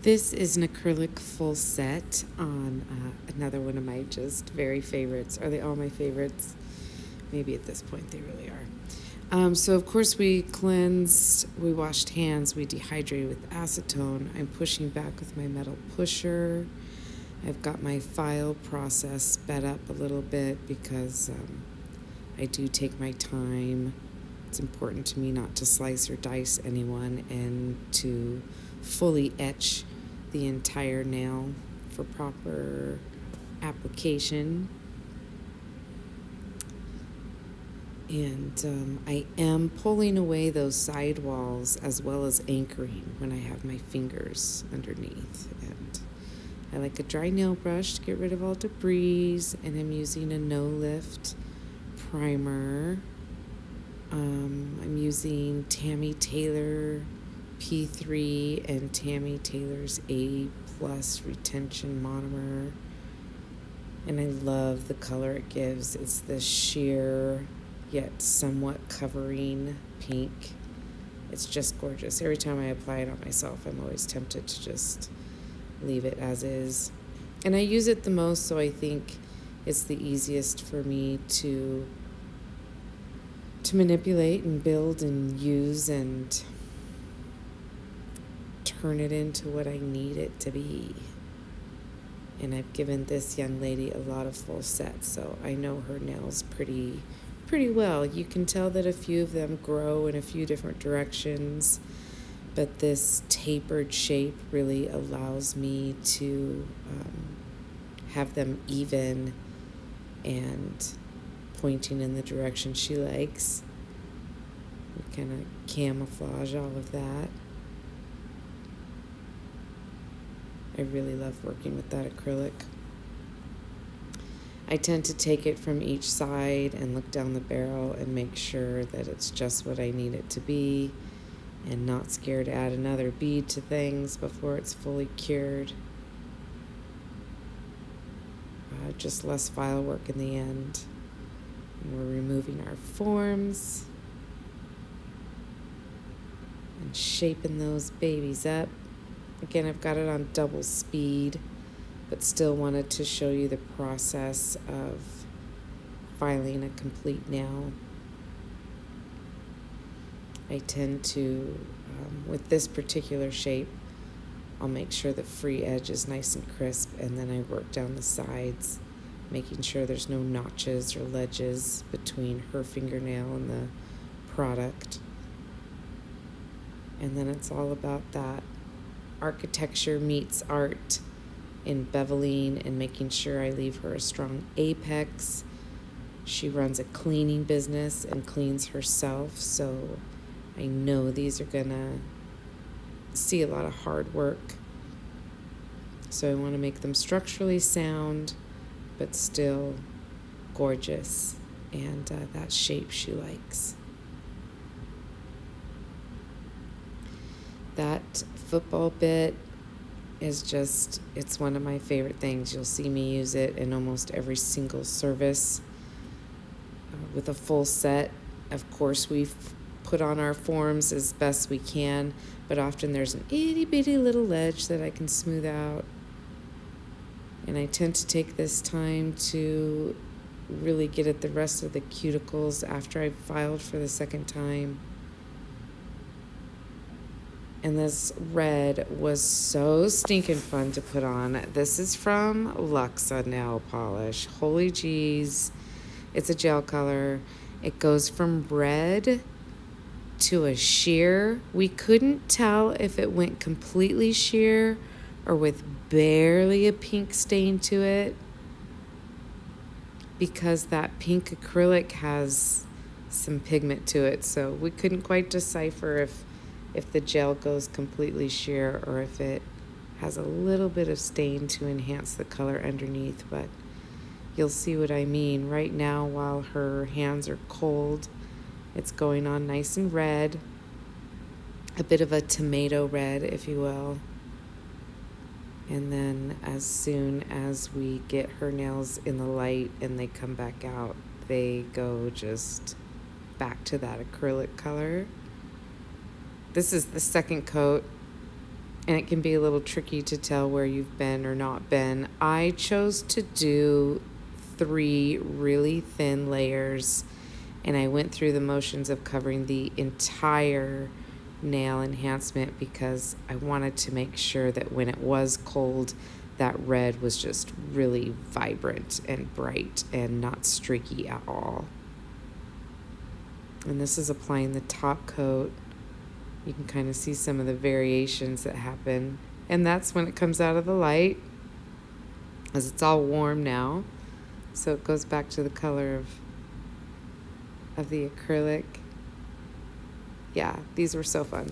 This is an acrylic full set on another one of my just very favorites. Are they all my favorites? Maybe at this point they really are. So of course we cleansed, we washed hands, we dehydrated with acetone. I'm pushing back with my metal pusher. I've got my file process sped up a little bit because I do take my time. It's important to me not to slice or dice anyone and to fully etch the entire nail for proper application. And I am pulling away those side walls as well as anchoring when I have my fingers underneath. And I like a dry nail brush to get rid of all debris, and I'm using a no-lift primer. I'm using Tammy Taylor P3 and Tammy Taylor's A+ retention monomer. And I love the color it gives. It's this sheer yet somewhat covering pink. It's just gorgeous. Every time I apply it on myself, I'm always tempted to just leave it as is. And I use it the most, so I think it's the easiest for me to manipulate and build and use and turn it into what I need it to be. And I've given this young lady a lot of full sets, so I know her nails pretty well. You can tell that a few of them grow in a few different directions, but this tapered shape really allows me to have them even and pointing in the direction she likes. We kind of camouflage all of that. I really love working with that acrylic. I tend to take it from each side and look down the barrel and make sure that it's just what I need it to be, and not scared to add another bead to things before it's fully cured. Just less file work in the end. And we're removing our forms and shaping those babies up. Again, I've got it on double speed, but still wanted to show you the process of filing a complete nail. I tend to, with this particular shape, I'll make sure the free edge is nice and crisp, and then I work down the sides, making sure there's no notches or ledges between her fingernail and the product. And then it's all about that architecture meets art in beveling and making sure I leave her a strong apex. She runs a cleaning business and cleans herself, so I know these are gonna see a lot of hard work. So I want to make them structurally sound, but still gorgeous, and that shape she likes. That football bit is just, it's one of my favorite things. You'll see me use it in almost every single service. With a full set, of course, we've put on our forms as best we can, but often there's an itty bitty little ledge that I can smooth out. And I tend to take this time to really get at the rest of the cuticles after I've filed for the second time. And this red was so stinking fun to put on. This is from Luxa Nail Polish. Holy jeez. It's a gel color. It goes from red to a sheer. We couldn't tell if it went completely sheer or with barely a pink stain to it, because that pink acrylic has some pigment to it. So we couldn't quite decipher if the gel goes completely sheer or if it has a little bit of stain to enhance the color underneath, but you'll see what I mean. Right now, while her hands are cold, it's going on nice and red, a bit of a tomato red, if you will. And then as soon as we get her nails in the light and they come back out, they go just back to that acrylic color. This is the second coat. and it can be a little tricky to tell where you've been or not been. I chose to do 3 really thin layers, and I went through the motions of covering the entire nail enhancement because I wanted to make sure that when it was cold, that red was just really vibrant and bright and not streaky at all. And this is applying the top coat. You can kind of see some of the variations that happen. And that's when it comes out of the light, as it's all warm now. So it goes back to the color of the acrylic. Yeah, these were so fun.